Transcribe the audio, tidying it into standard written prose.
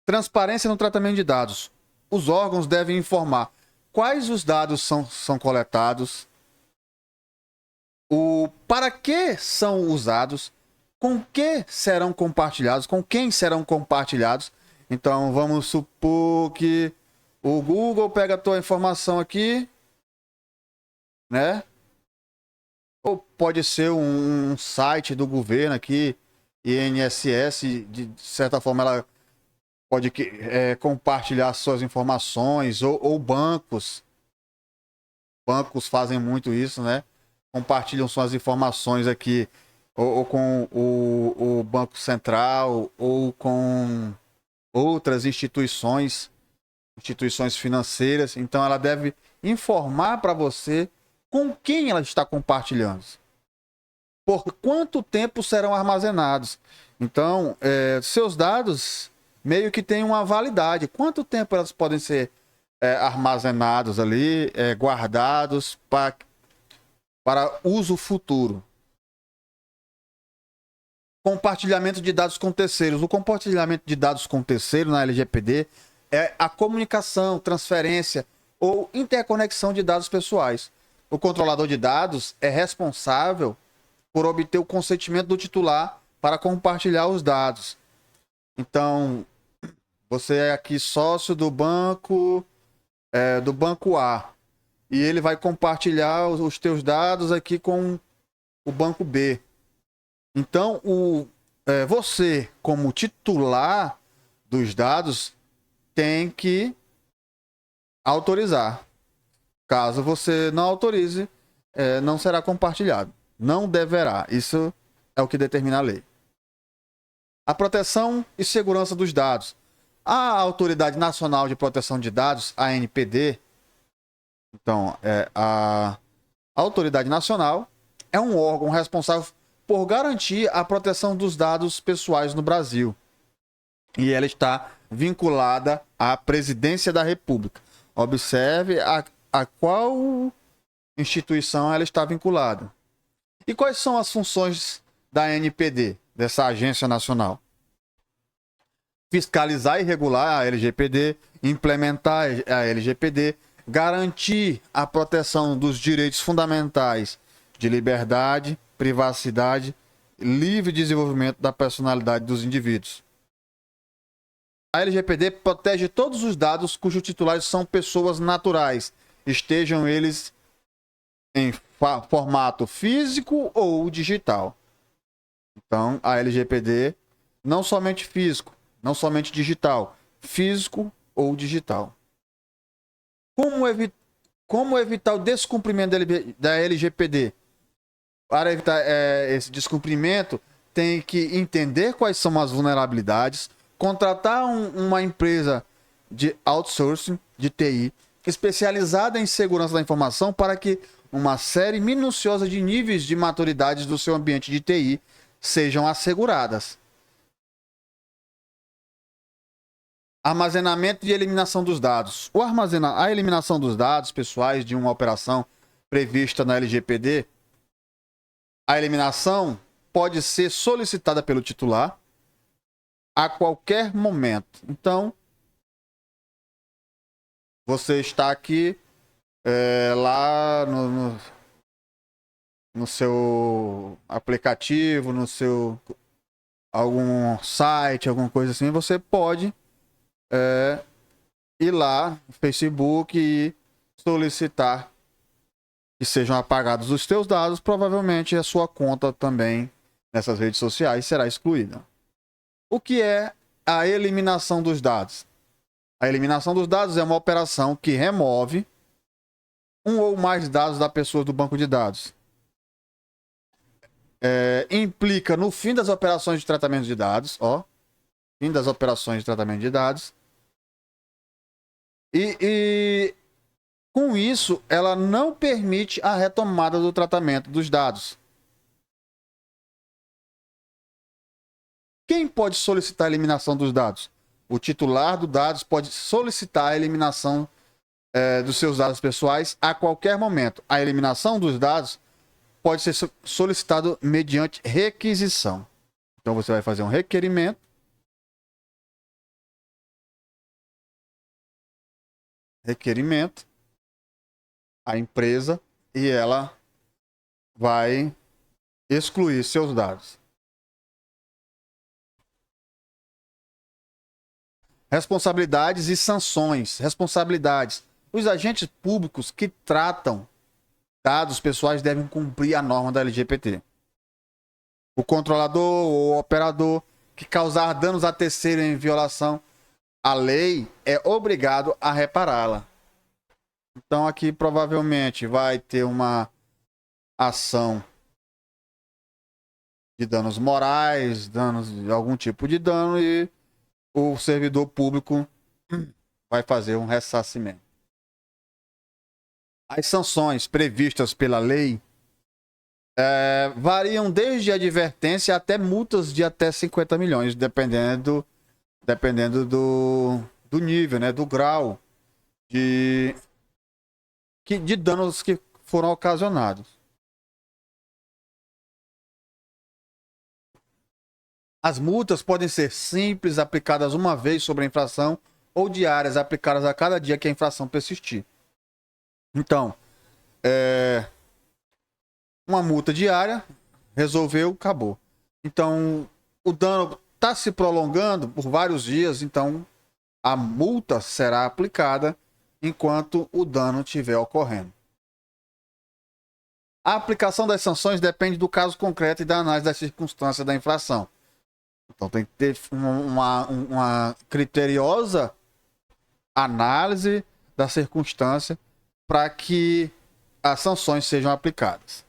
Transparência no tratamento de dados. Os órgãos devem informar quais os dados são coletados, para que são usados, com que serão compartilhados, com quem serão compartilhados. Então, vamos supor que o Google pega a tua informação aqui, né? Ou pode ser um site do governo aqui, INSS, de certa forma ela pode compartilhar suas informações, ou bancos. Bancos fazem muito isso, né? Compartilham suas informações aqui, ou com o Banco Central, ou com outras instituições financeiras. Então ela deve informar para você com quem ela está compartilhando, por quanto tempo serão armazenados. Então, seus dados meio que têm uma validade. Quanto tempo elas podem ser armazenados ali, guardados para uso futuro. Compartilhamento de dados com terceiros. O compartilhamento de dados com terceiros na LGPD é a comunicação, transferência ou interconexão de dados pessoais. O controlador de dados é responsável por obter o consentimento do titular para compartilhar os dados. Então, você é aqui sócio do banco A, e ele vai compartilhar os teus dados aqui com o banco B. Então, você, como titular dos dados, tem que autorizar. Caso você não autorize, não será compartilhado. Não deverá. Isso é o que determina a lei. A proteção e segurança dos dados. A Autoridade Nacional de Proteção de Dados, a ANPD, então, a Autoridade Nacional é um órgão responsável por garantir a proteção dos dados pessoais no Brasil. E ela está vinculada à Presidência da República. Observe a qual instituição ela está vinculada. E quais são as funções da ANPD, dessa agência nacional? Fiscalizar e regular a LGPD, implementar a LGPD, garantir a proteção dos direitos fundamentais de liberdade, privacidade, livre desenvolvimento da personalidade dos indivíduos. A LGPD protege todos os dados cujos titulares são pessoas naturais, estejam eles em formato físico ou digital. Então, a LGPD não somente físico, não somente digital, físico ou digital. Como evitar o descumprimento da LGPD? Para evitar esse descumprimento, tem que entender quais são as vulnerabilidades, contratar uma empresa de outsourcing, de TI, especializada em segurança da informação, para que uma série minuciosa de níveis de maturidade do seu ambiente de TI sejam asseguradas. Armazenamento e eliminação dos dados. A eliminação dos dados pessoais de uma operação prevista na LGPD, a eliminação pode ser solicitada pelo titular a qualquer momento. Então, você está aqui lá no seu aplicativo, no seu algum site, alguma coisa assim, você pode ir lá no Facebook e solicitar que sejam apagados os teus dados. Provavelmente a sua conta também nessas redes sociais será excluída. O que é a eliminação dos dados? A eliminação dos dados é uma operação que remove um ou mais dados da pessoa do banco de dados. Implica no fim das operações de tratamento de dados, fim das operações de tratamento de dados. E com isso, ela não permite a retomada do tratamento dos dados. Quem pode solicitar a eliminação dos dados? O titular dos dados pode solicitar a eliminação dos seus dados pessoais a qualquer momento. A eliminação dos dados pode ser solicitado mediante requisição. Então você vai fazer um requerimento requerimento à empresa e ela vai excluir seus dados. Responsabilidades e sanções. Responsabilidades. Os agentes públicos que tratam dados pessoais devem cumprir a norma da LGPD. O controlador ou operador que causar danos a terceiro em violação à lei é obrigado a repará-la. Então aqui provavelmente vai ter uma ação de danos morais, danos de algum tipo de dano, e o servidor público vai fazer um ressarcimento. As sanções previstas pela lei variam desde advertência até multas de até 50 milhões, dependendo do nível, né, do grau de danos que foram ocasionados. As multas podem ser simples, aplicadas uma vez sobre a infração, ou diárias, aplicadas a cada dia que a infração persistir. Então, uma multa diária, resolveu, acabou. Então, o dano está se prolongando por vários dias, então a multa será aplicada enquanto o dano estiver ocorrendo. A aplicação das sanções depende do caso concreto e da análise das circunstâncias da infração. Então tem que ter uma criteriosa análise da circunstância para que as sanções sejam aplicadas.